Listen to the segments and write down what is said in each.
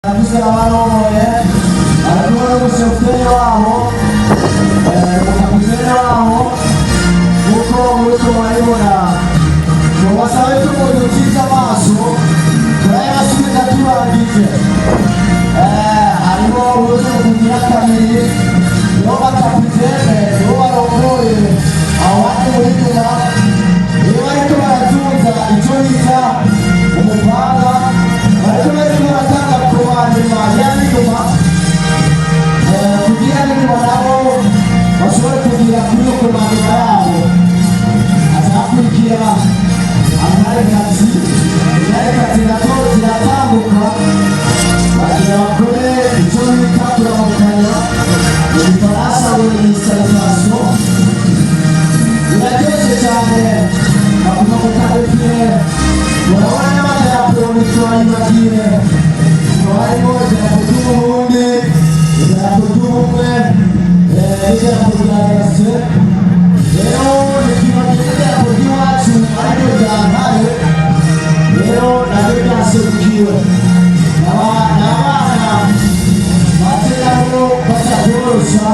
Kabisa wanaomoye alikuwa mshoferi wao kapiteni wao huko mwisho mwaibona mwasa wetu mwojochika maso kuraya shirika tuwandike harimo uwezo kugira kabiri noba kapitene noba rongoye awandi murikuma iyo bariko baratunza ico bita umupanga bariko baratanga kubandima yandikuma kugira ngo nabo bashobore kugira kuri kubandima yabo azakurikira amarekati nazo ziratambuka bagira bakore icyo bita kuramukanya mu gifaransa ni salutation biraryoshye cyane bakunda gutandukanye urabona n'amadarapo bitwayibagire harimo idarapo ry'uburundi idarapo ry'ubumwe n'idarapo rya rase rero ntibyibagire idarapo ry'iwacu ariryo ryantaye rero nabyo byaserukiwe n'abana bateramo batabyoroshya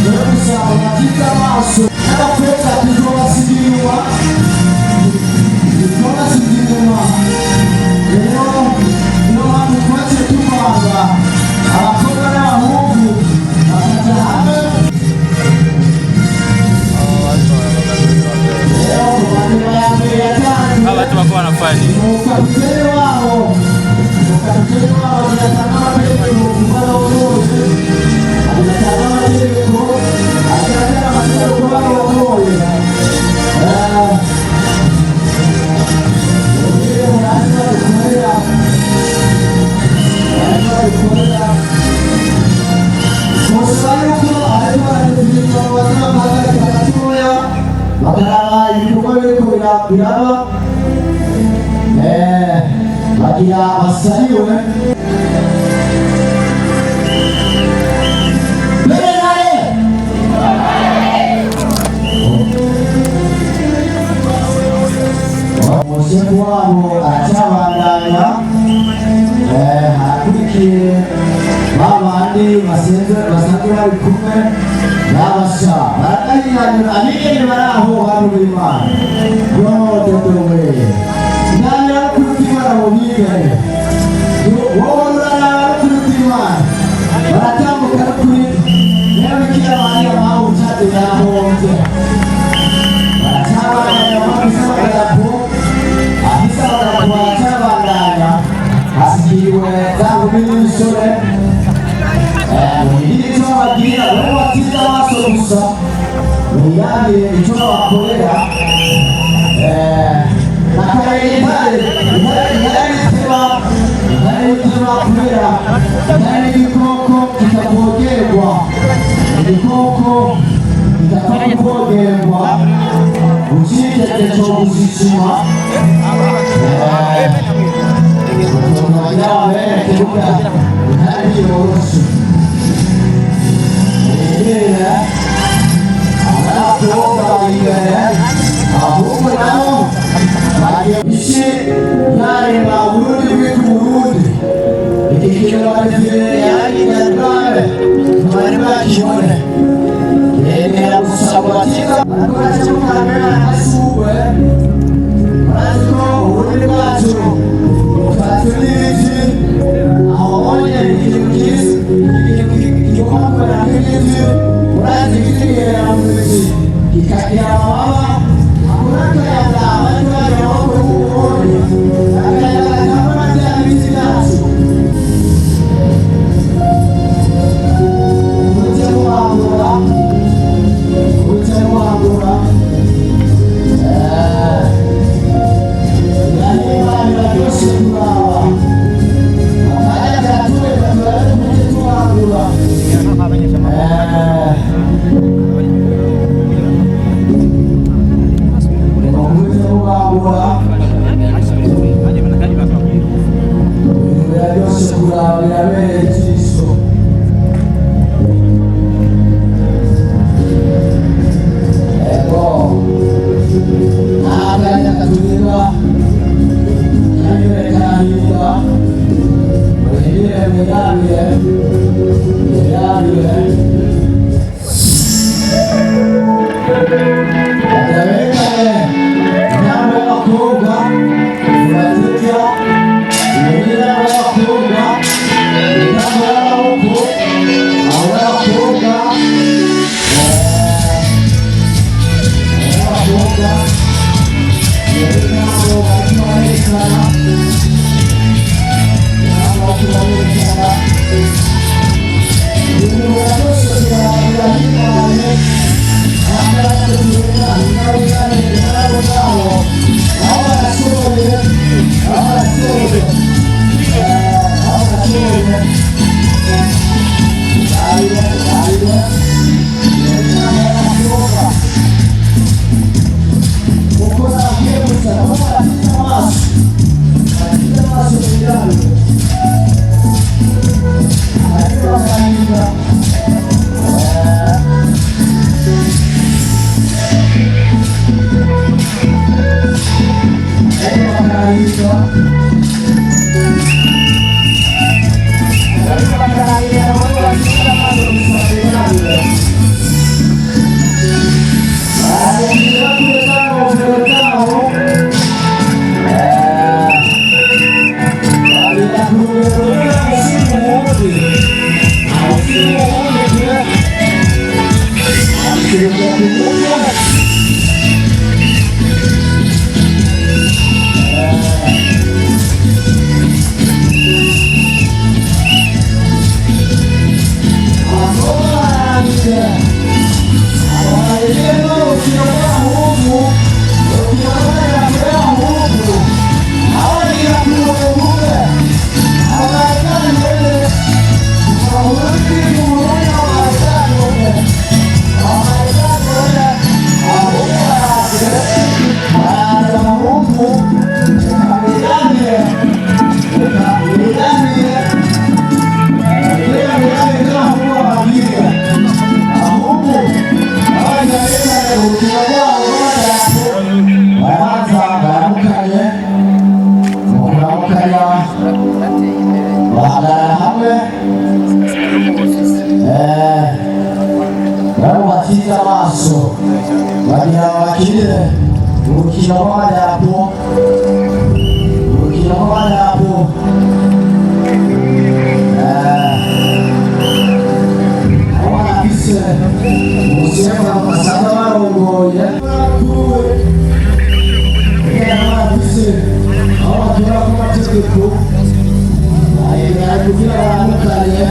rero gusa bakiga amaso n'abakobwa kuko basigirirwa kuko basigirirwa rero niyo mpamvu twaje tuvanga abakobwa n'abahungu bakaja hamwe rero abantu bayambere yatanze watu wako wanafanya ukapiteni wao wanatazama mategeko kumala uongozi anatazama mategeko anatazama mategeko wao wamoja ndio unaanza kuelewa Mosaico alikuwa anazungumza wazima magari yakatoya magara ilikuwa biraba bagira basaliwe Mosaico wabo aracabandanya hakurikiye babandi basanzwe bari kumwe n'abasha barakariranira abigeni bari aho barura Imana yododowe ntangira no kuruta Imana mu bigeni wowe uraraba no kuruta Imana baratambuka no kuri rero Bikira Mariya bahutse yarahombye baracabandanya bafise abagarapo baracabandanya hasigiwe za nkumi n'imisore muhirire icyo bababwira bari batiza amaso gusa mwiyambire icyo babakorera nakarere intare n'itema kubera intare n'igikoko kitavogerwa igikoko kitapfa kuvogerwa ucikete cyo gushisima utuntu bereke burya intare ntiyoroshe rero abakobwa b'imbere ahubwo nabo bagiye isi yareba Burundi bwitwa Burundi iki kintu barifire yaginyarwanda ntibari bakibone yemera gusa kubatiza barakora cyo kamera n'asuwe barazi ko Burundi bwacu butatu n'ibiti aho bonye ikintu cyiza igikoma kubera nk'ibiti urazi igitegerera mu biti kikagira amababa akurako yazaba ntibajya amaboko y'uburundi akayaga kamwe bya biti byacu uretse muhambura Imana iraryoshe kuraba akanya katuwe katubare kumuje tuhambura kumuje tuhambura biraryoshe kuraba birabereye ijisho akanya katuwira kanyure kanahirwa muhirire bagize amaso bagira bakinire urukino rw'amajyapfo aho barafise umusenga basanzwe barongoye barafise aho batura ku mategeko kugira baramukanye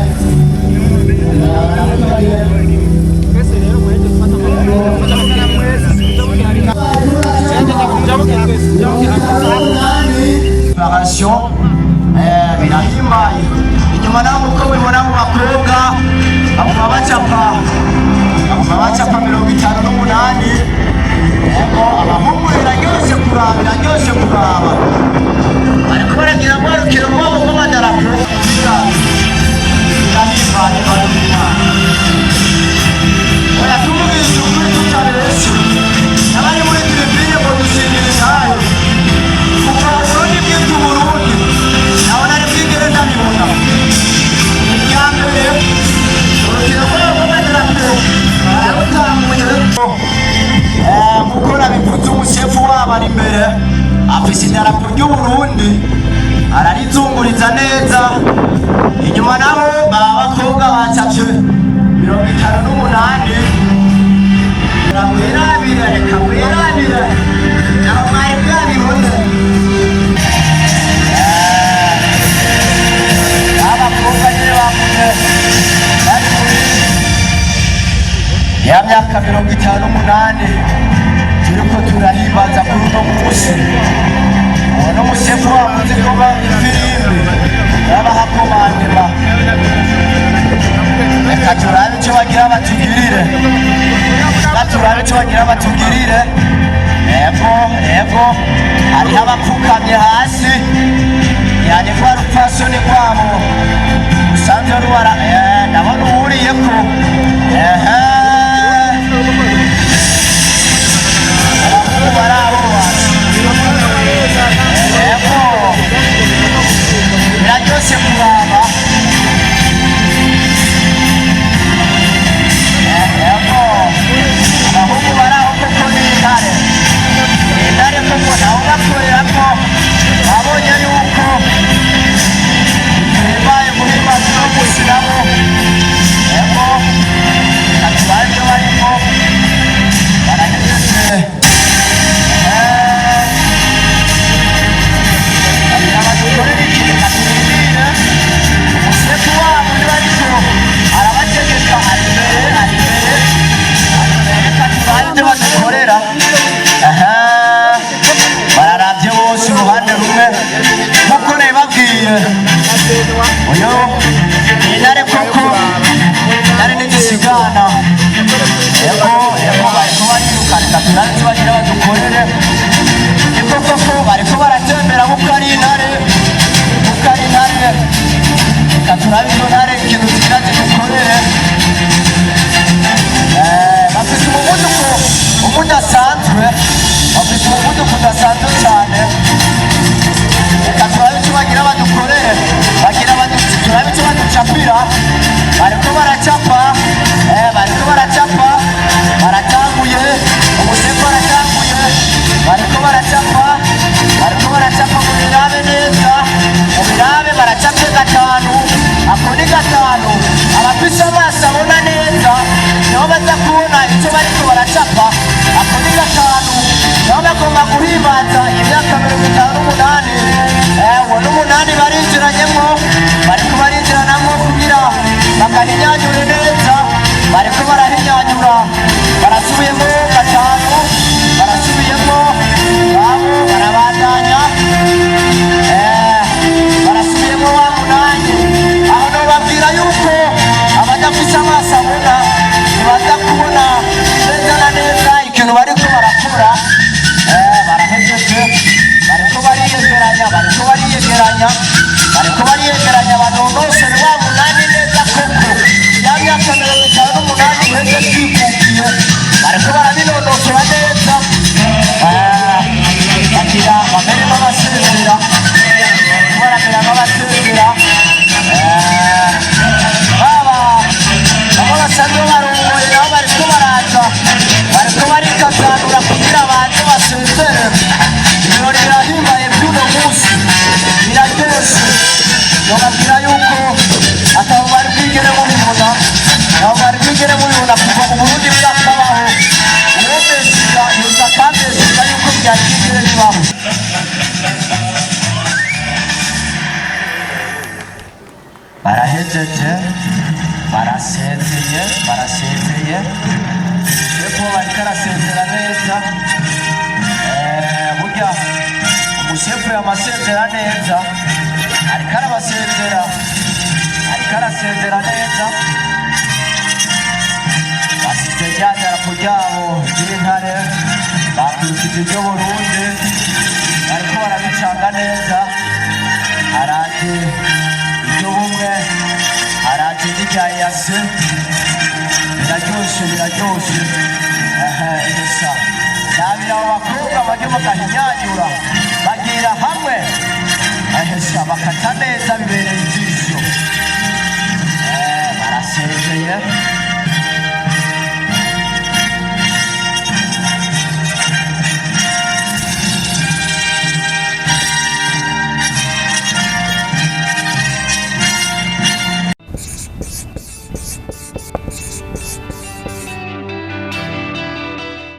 birahimbaye inyuma naho uko bibona mu bakobwa baguma bacapa 58 ego abahungu biraryoshe kuraba ariko baragira mwarukiro rwabo rw'amadarapo birahimbaye oya tumugisha ukuri tutabeshe n'abari muri tribune ngo dushimire nayo kuva Burundi bwitwa Burundi nabona ari bwigere ndabibona iryambere urukino rw'amadarapo bararutanguye gukora bivuze umusefu wabo ari imbere afise idarapo ry'Uburundi ararizunguriza neza inyuma nabo abakobwa bacapye 58 reka wirabire nabo mwari bwabibona abakobwa nyine bakuze bari muri ya myaka 58 turiko turahimbaza kuri uno munsi uno musefu wamuze kuba ifirimbi y'abahakomandema reka turabe icyo bagira batugirire ego hariho abapfukamye hasi yani kwa rupfasoni rwabo usanzwe rubara ndabona uwuriyeko biraryoshe kuraba abahungu baraho koko n'intare koko nawe ubakorera ko babonye yuko bibaye muri mazi no gushyiramo ego katubare ibyo barimo baragejeje abadukorera ikintu katurindire umusefu wabo niba ariko arabategeka ari imbere katubare ibyo badukorera bararavye bose uruhande rumwe nkuko nabibabwiye uyu intare koko intare ntizisigana ego bariko barirukana katubare ibyo bagira badukorere niko koko bariko baratembera kuko ari intare katurabe izo ntare ikintu zigira zidukorere bafise umuvuduko udasanzwe cyane reka turabe icyo bagira badukorere turabe icyo baducapira bariko baracapa baratanguye umusefu baratanguye bariko baracapa mu birabe neza mu birabe baracapye 5 ako ni 5 abafise amaso abona neza niho baza kubona icyo bariko baracapa ako ni 5 niho bagomba guhimbaza imyaka 58 uwo n'umunani bariko barinjiranamwo kugira bakahinyanyure neza bariko barahinyanyura barasubiyemo 5 barasubiyemo abo barabandanya barasubiyemo wa munani aho nobabwira yuko abadafise amaso abona ntibaza kubona neza na neza ikintu bariko barakora barahejeje bariko bariyegeranya banonosere wa munani neza koko ya myaka 58 iheze twivugiye bariko barabinonosora neza bagira bameremo abasezera baba basanzwe barongoye nabo bariko baraza barasezeye shefu bariko arasezera neza burya umushefu yamasezera neza ariko arasezera neza basize rya darapo ryabo ry'intare bakurikije iry'Uburundi bariko barabicanga neza araje iry'ubumwe araje n'irya yase biraryoshe gusa nabira abo bakobwa bajya bagahinyanyura bagira hamwe bakata neza bibereye ijisho barasezeye